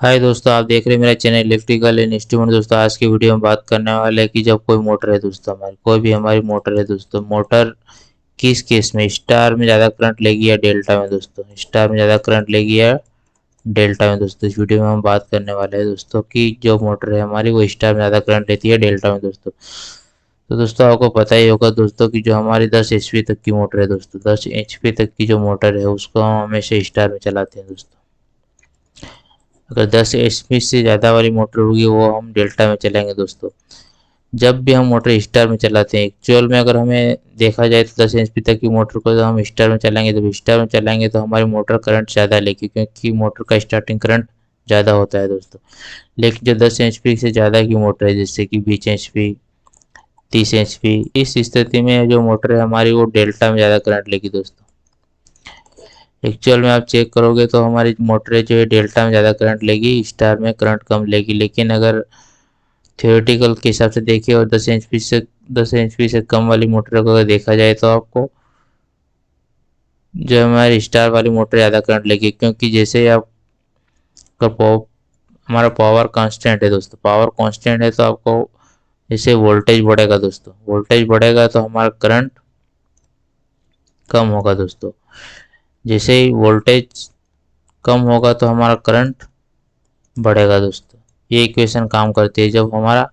हाय दोस्तों, आप देख रहे हैं मेरा चैनल इलेक्ट्रिकल एंड इंस्ट्रूमेंट। दोस्तों आज की वीडियो में बात करने वाले हैं कि जब कोई मोटर है दोस्तों, हमारी कोई भी हमारी मोटर है दोस्तों, मोटर किस केस में स्टार में ज़्यादा करंट लेगी या डेल्टा में दोस्तों, स्टार में ज़्यादा करंट लेगी या डेल्टा में दोस्तों। इस वीडियो में हम बात करने वाले हैं दोस्तों कि जो मोटर है हमारी वो स्टार में ज़्यादा करंट लेती है डेल्टा में दोस्तों। तो दोस्तों आपको पता ही होगा दोस्तों कि जो हमारी 10 HP तक की मोटर है दोस्तों, 10 HP तक की जो मोटर है उसको हम हमेशा स्टार में चलाते हैं दोस्तों। अगर 10 HP से ज़्यादा वाली मोटर होगी वो हम डेल्टा में चलाएंगे दोस्तों। जब भी हम मोटर स्टार में चलाते हैं, एक्चुअल में अगर हमें देखा जाए तो 10 HP तक की मोटर को हम स्टार में चलाएंगे, जब स्टार में चलाएंगे तो हमारी मोटर करंट ज़्यादा लेगी, क्योंकि मोटर का स्टार्टिंग करंट ज़्यादा होता है दोस्तों। लेकिन जो 10 HP से ज़्यादा की मोटर है, जैसे कि 20 HP, 30 HP, इस स्थिति में जो मोटर है हमारी वो डेल्टा में ज़्यादा करंट लेगी दोस्तों। एक्चुअल में आप चेक करोगे तो हमारी मोटरें जो है डेल्टा में ज़्यादा करंट लेगी, स्टार में करंट कम लेगी। लेकिन अगर थियोरेटिकल के हिसाब से देखिए और 10 HP से कम वाली मोटर को अगर देखा जाए तो आपको जो हमारी स्टार वाली मोटर ज़्यादा करंट लेगी, क्योंकि जैसे आपका हमारा पावर कांस्टेंट है दोस्तों, पावर कांस्टेंट है तो आपको जैसे वोल्टेज बढ़ेगा दोस्तों, वोल्टेज बढ़ेगा तो हमारा करंट कम होगा दोस्तों। जैसे ही वोल्टेज कम होगा तो हमारा करंट बढ़ेगा दोस्तों। ये इक्वेशन काम करती है जब हमारा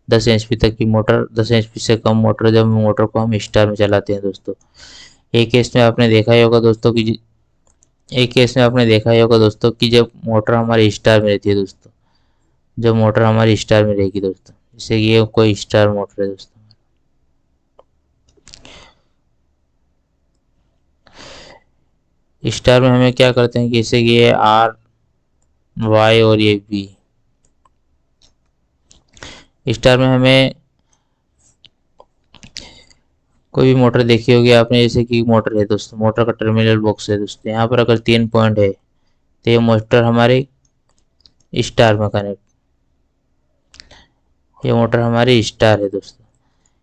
10 HP तक की मोटर, 10 HP से कम मोटर, जब मोटर को हम स्टार में चलाते हैं दोस्तों। एक केस में आपने देखा ही होगा दोस्तों कि एक केस में आपने देखा ही होगा दोस्तों कि जब मोटर हमारी स्टार में रहती है दोस्तों, जब मोटर हमारी स्टार में रहेगी दोस्तों, जैसे ये कोई स्टार मोटर है दोस्तों, स्टार में हमें क्या करते हैं कि जैसे कि ये आर वाई और ये बी, स्टार में हमें कोई भी मोटर देखी होगी आपने, जैसे कि मोटर है दोस्तों, मोटर का टर्मिनल बॉक्स है दोस्तों, यहाँ पर अगर 3 पॉइंट है तो ये मोटर हमारी स्टार में कनेक्ट, ये मोटर हमारी स्टार है दोस्तों।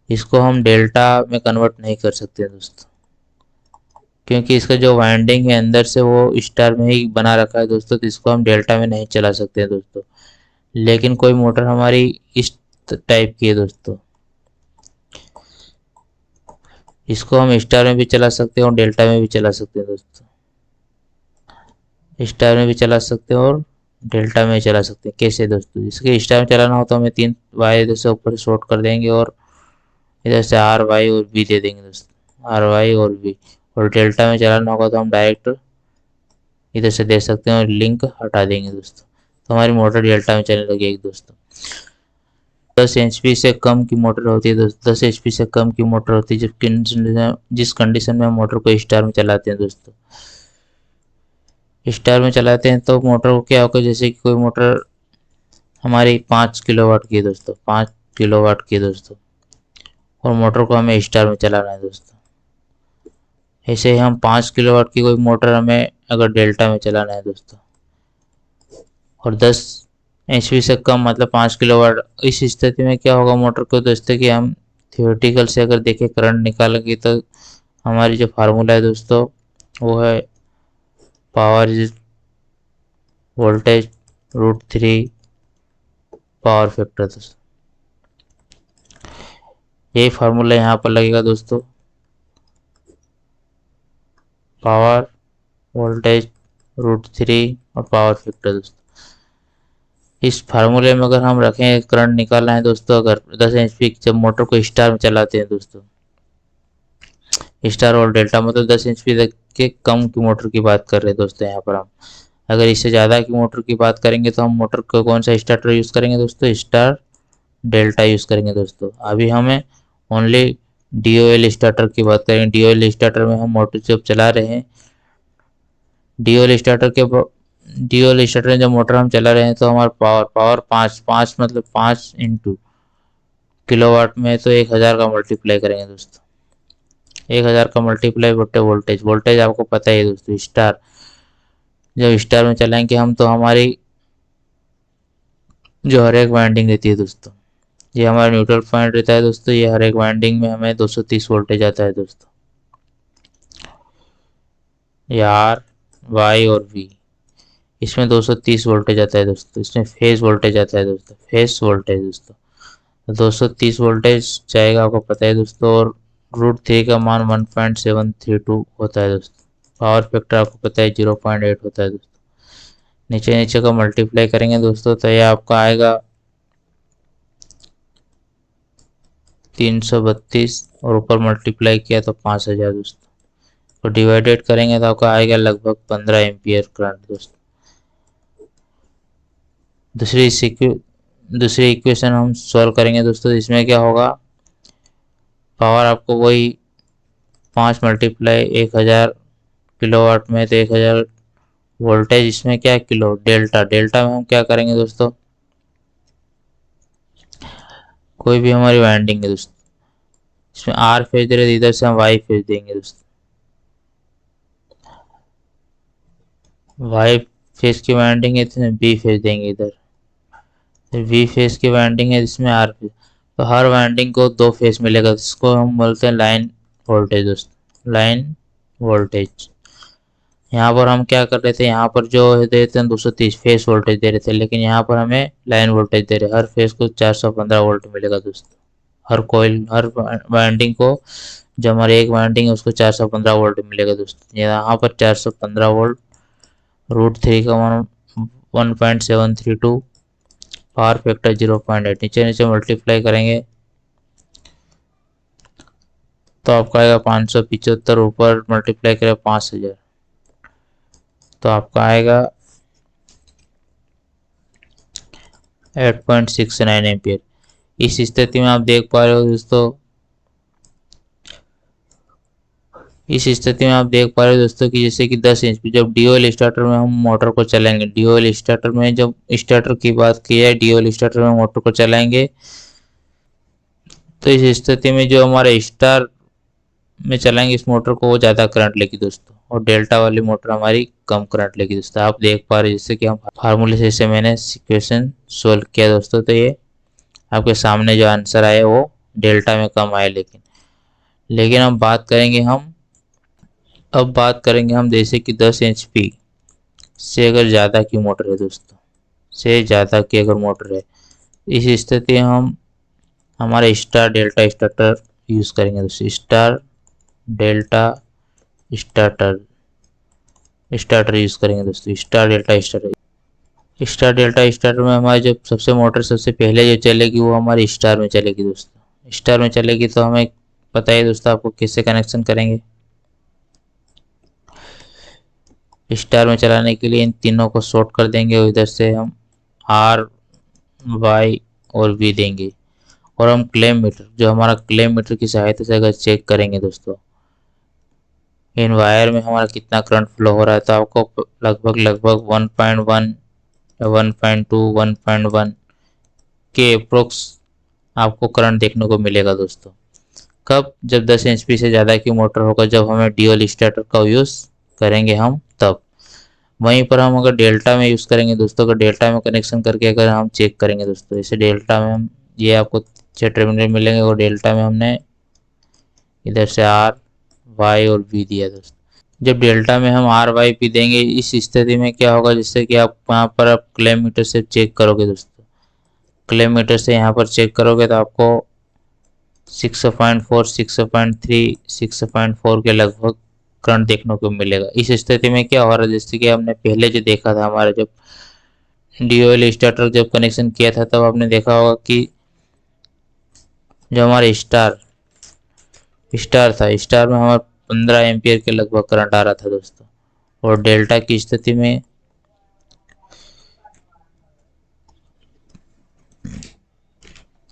इसको हम डेल्टा में कन्वर्ट नहीं कर सकते दोस्तों, क्योंकि इसका जो वाइंडिंग है अंदर से वो स्टार में ही बना रखा है दोस्तों, तो इसको हम डेल्टा में नहीं चला सकते हैं दोस्तों। लेकिन कोई मोटर हमारी इस टाइप की है दोस्तों, इसको हम स्टार में भी चला सकते हैं और डेल्टा में भी चला सकते हैं दोस्तों, स्टार में भी चला सकते हैं और डेल्टा में चला सकते हैं। कैसे दोस्तों, इसके स्टार में चलाना हो तो हमें 3 वायर इधर से ऊपर शॉर्ट कर देंगे और इधर से आर वाई और बी दे देंगे दोस्तों, आर वाई और बी। और डेल्टा में चलाना होगा तो हम डायरेक्ट इधर से दे सकते हैं और लिंक हटा देंगे दोस्तों, तो हमारी मोटर डेल्टा में चलने लगेगी दोस्तों। 10 HP से कम की मोटर होती है दोस्तों, 10 HP से कम की मोटर होती है जिस कंडीशन में हम मोटर को स्टार में चलाते हैं दोस्तों। स्टार में चलाते हैं तो मोटर को क्या होगा, जैसे कि कोई मोटर हमारी 5 किलोवाट की है दोस्तों, 5 किलोवाट की है दोस्तों, और मोटर को हमें स्टार में चलाना है दोस्तों। ऐसे ही हम 5 किलोवाट की कोई मोटर हमें अगर डेल्टा में चलाना है दोस्तों, और 10 HP से कम मतलब 5 किलोवाट, इस स्थिति में क्या होगा मोटर को दोस्तों कि हम थियोरेटिकल से अगर देखें करंट निकालेंगे तो हमारी जो फार्मूला है दोस्तों वो है power is voltage √3 power factor दोस्तों। यही फार्मूला यहाँ पर लगेगा दोस्तों, पावर वोल्टेज √3 और पावर फैक्टर दोस्तों। इस फार्मूले में अगर हम रखें करंट निकालना है दोस्तों, अगर 10 HP जब मोटर को स्टार में चलाते हैं दोस्तों, स्टार और डेल्टा मतलब 10 HP तक के कम की मोटर की बात कर रहे हैं दोस्तों यहाँ पर हम। अगर इससे ज़्यादा की मोटर की बात करेंगे तो हम मोटर को कौन सा स्टार्टर यूज़ करेंगे दोस्तों, स्टार डेल्टा यूज़ करेंगे दोस्तों। अभी हमें ओनली DOL स्टार्टर की बात करेंगे। DOL स्टार्टर में हम मोटर जब चला रहे हैं, DOL स्टार्टर के DOL स्टार्टर में जब मोटर हम चला रहे हैं तो हमारा पावर पावर पाँच पाँच मतलब 5 × किलोवाट में तो 1000 का मल्टीप्लाई करेंगे दोस्तों, 1000 का मल्टीप्लाई बटे वोल्टेज, वोल्टेज आपको पता ही है दोस्तों, स्टार जब स्टार में चलाएंगे हम तो हमारी जो हर एक वाइंडिंग रहती है दोस्तों, ये हमारा न्यूट्रल पॉइंट रहता है दोस्तों, ये हर एक वाइंडिंग में हमें 230 वोल्टेज आता है दोस्तों। ये आर वाई और वी, इसमें 230 वोल्टेज आता है दोस्तों, इसमें फेज वोल्टेज आता है दोस्तों, फेज वोल्टेज दोस्तों 230 वोल्टेज जाएगा, आपको पता है दोस्तों। और √3 का मान 1.732 होता है दोस्तों। पावर फैक्टर आपको पता है 0.8 होता है दोस्तों। नीचे नीचे का मल्टीप्लाई करेंगे दोस्तों तो ये आपका आएगा 332 और ऊपर मल्टीप्लाई किया तो 5000 दोस्तों। तो डिवाइडेड करेंगे तो आपका आएगा लगभग 15 एम्पियर करंट दोस्तों। दूसरी इक्वेशन हम सॉल्व करेंगे दोस्तों। इसमें क्या होगा, पावर आपको वही 5 मल्टीप्लाई 1000 किलोवाट में तो 1000 वोल्टेज, इसमें क्या किलो, डेल्टा डेल्टा में हम क्या करेंगे दोस्तों, कोई भी हमारी वाइंडिंग है दोस्तों, इसमें आर फेज दे रहे इधर से हम वाई फेज देंगे दोस्तों। वाई फेज की वाइंडिंग है तो बी फेज देंगे इधर, वी फेज की वाइंडिंग है जिसमें आर फेज। तो हर वाइंडिंग को 2 फेज मिलेगा, जिसको हम बोलते हैं लाइन वोल्टेज दोस्तों, लाइन वोल्टेज। यहाँ पर हम क्या कर रहे थे, यहाँ पर जो देते हैं 230 फेज वोल्टेज दे रहे थे, लेकिन यहाँ पर हमें लाइन वोल्टेज दे रहे हैं। हर फेज को 415 वोल्ट मिलेगा दोस्तों। हर कॉइल, हर वाइंडिंग को, जो हमारे एक वाइंडिंग है उसको 415 वोल्ट मिलेगा दोस्तों। यहाँ पर 415 वोल्ट, √3 का 1.732, पावर फैक्टर 0.8, नीचे नीचे मल्टीप्लाई करेंगे तो आपका आएगा 575, ऊपर मल्टीप्लाई करें 5000 तो आपका आएगा 8.69 एम्पियर। इस स्थिति में आप देख पा रहे हो दोस्तों, कि जैसे कि 10 इंच जब ड्यूअल स्टार्टर में हम मोटर को चलाएंगे, ड्यूअल स्टार्टर में जब स्टार्टर की बात की है, ड्यूअल स्टार्टर में मोटर को चलाएंगे तो इस स्थिति में जो हमारे स्टार में चलाएंगे इस मोटर को वो ज़्यादा करंट लेगी दोस्तों, और डेल्टा वाली मोटर हमारी कम करंट लेगी दोस्तों। आप देख पा रहे हैं जैसे कि हम फार्मूले से मैंने इक्वेशन सोल्व किया दोस्तों, तो ये आपके सामने जो आंसर आया वो डेल्टा में कम आया। लेकिन अब बात करेंगे हम जैसे कि 10 HP से अगर ज़्यादा की मोटर है दोस्तों, से ज़्यादा की अगर मोटर है, इस स्थिति में हम हमारे स्टार डेल्टा स्टार्टर यूज़ करेंगे दोस्तों। स्टार डेल्टा स्टार्टर यूज़ करेंगे दोस्तों। स्टार डेल्टा स्टार्टर में हमारी जो सबसे मोटर सबसे पहले जो चलेगी वो हमारी स्टार में चलेगी दोस्तों। स्टार में चलेगी तो हमें पता है दोस्तों आपको कैसे कनेक्शन करेंगे। स्टार में चलाने के लिए इन तीनों को शॉर्ट कर देंगे और इधर से हम R, Y और V देंगे, और हम क्लेम मीटर, जो हमारा क्लेम मीटर की सहायता से अगर चेक करेंगे दोस्तों इन वायर में हमारा कितना करंट फ्लो हो रहा है, तो आपको लगभग 1.1, 1.2, 1.1 के अप्रोक्स आपको करंट देखने को मिलेगा दोस्तों। कब, जब 10 HP से ज़्यादा की मोटर होगा, जब हमें ड्यूअल स्टार्टर का यूज़ करेंगे हम तब। वहीं पर हम अगर डेल्टा में यूज़ करेंगे दोस्तों, अगर डेल्टा में कनेक्शन करके अगर हम चेक करेंगे दोस्तों, जैसे डेल्टा में हम, ये आपको 6 टर्मिनल मिलेंगे और डेल्टा में हमने इधर से R, Y और V दिया दोस्तों। जब डेल्टा में हम R, Y, P देंगे, इस स्थिति में क्या होगा, जिससे कि आप यहाँ पर आप क्लेम मीटर से चेक करोगे दोस्तों, क्लेम मीटर से यहाँ पर चेक करोगे तो आपको 6.4, 6.3, 6.4 के लगभग करंट देखने को मिलेगा। इस स्थिति में क्या हो रहा है, जैसे कि हमने पहले जो देखा था, हमारा जब ड्यूअल स्टार्टर जब कनेक्शन किया था तब आपने देखा होगा कि जो हमारा स्टार था, स्टार में हमारा 15 एम्पियर के लगभग करंट आ रहा था दोस्तों, और डेल्टा की स्थिति में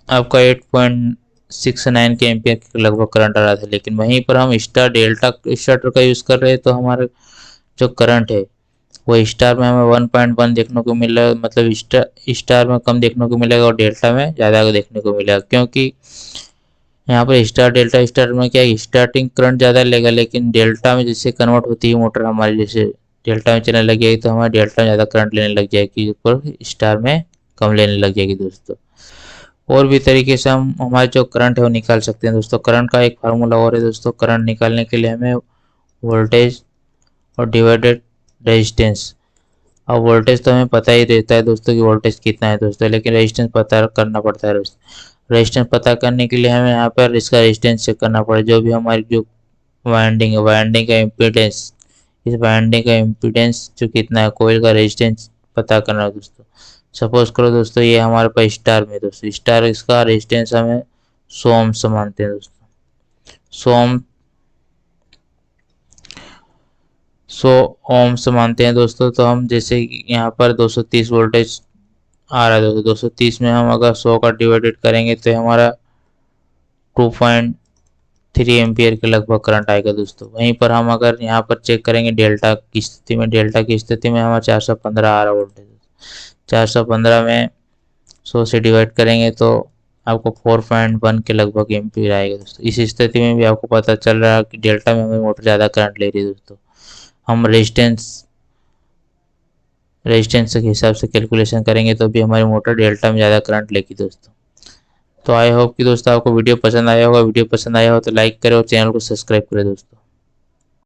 आपका 8.69 के एम्पियर के लगभग करंट आ रहा था। लेकिन वहीं पर हम स्टार डेल्टा स्टार्टर का यूज़ कर रहे हैं तो हमारा जो करंट है वो स्टार में हमें 1.1 देखने को मिल रहा है, मतलब स्टार में कम देखने को मिलेगा और डेल्टा में ज़्यादा देखने को मिलेगा, क्योंकि यहाँ पर स्टार डेल्टा स्टार में क्या है, स्टार्टिंग करंट ज़्यादा लेगा, लेकिन डेल्टा में जैसे कन्वर्ट होती है मोटर हमारी, जैसे डेल्टा में चलने लग जाएगी तो हमारे डेल्टा में ज़्यादा करंट लेने लग जाएगी, पर स्टार में कम लेने लग जाएगी दोस्तों। और भी तरीके से हम हमारे जो करंट है वो निकाल सकते हैं दोस्तों। करंट का एक फार्मूला और है दोस्तों। करंट निकालने के लिए हमें वोल्टेज और डिवाइडेड रेजिस्टेंस, अब वोल्टेज तो हमें पता ही रहता है दोस्तों कि वोल्टेज कितना है दोस्तों, लेकिन रेजिस्टेंस पता करना पड़ता है दोस्तों। रेजिस्टेंस पता करने के लिए हमें यहाँ पर इसका रेजिस्टेंस चेक करना पड़ेगा। जो भी हमारी जो वाइंडिंग है, वाइंडिंग का इम्पीडेंस, इस वाइंडिंग का इम्पीडेंस जो कितना है, कोयल का रेजिस्टेंस पता करना है दोस्तों। सपोज करो दोस्तों ये हमारे पास स्टार में दोस्तों, स्टार इसका रेजिस्टेंस हमें 100 ohms मानते हैं दोस्तों। 100 ohms मानते हैं दोस्तों। तो हम जैसे यहाँ पर 230 वोल्टेज आ रहा है दोस्तों, 230 में हम अगर 100 का डिवाइडेड करेंगे तो हमारा 2.3 एम्पियर के लगभग करंट आएगा दोस्तों। वहीं पर हम अगर यहाँ पर चेक करेंगे डेल्टा की स्थिति में, डेल्टा की स्थिति में हमारा 415 आ रहा वोल्टेज। 415 में 100 से डिवाइड करेंगे तो आपको 4.1 के लगभग एम्पियर आएगा दोस्तों। इस स्थिति में भी आपको पता चल रहा है कि डेल्टा में हमें मोटर ज़्यादा करंट ले रही है दोस्तों। हम रेजिस्टेंस के हिसाब से कैलकुलेशन करेंगे तो भी हमारी मोटर डेल्टा में ज़्यादा करंट लेगी दोस्तों। तो आई होप कि दोस्तों आपको वीडियो पसंद आया होगा। वीडियो पसंद आया हो तो लाइक करें और चैनल को सब्सक्राइब करें दोस्तों।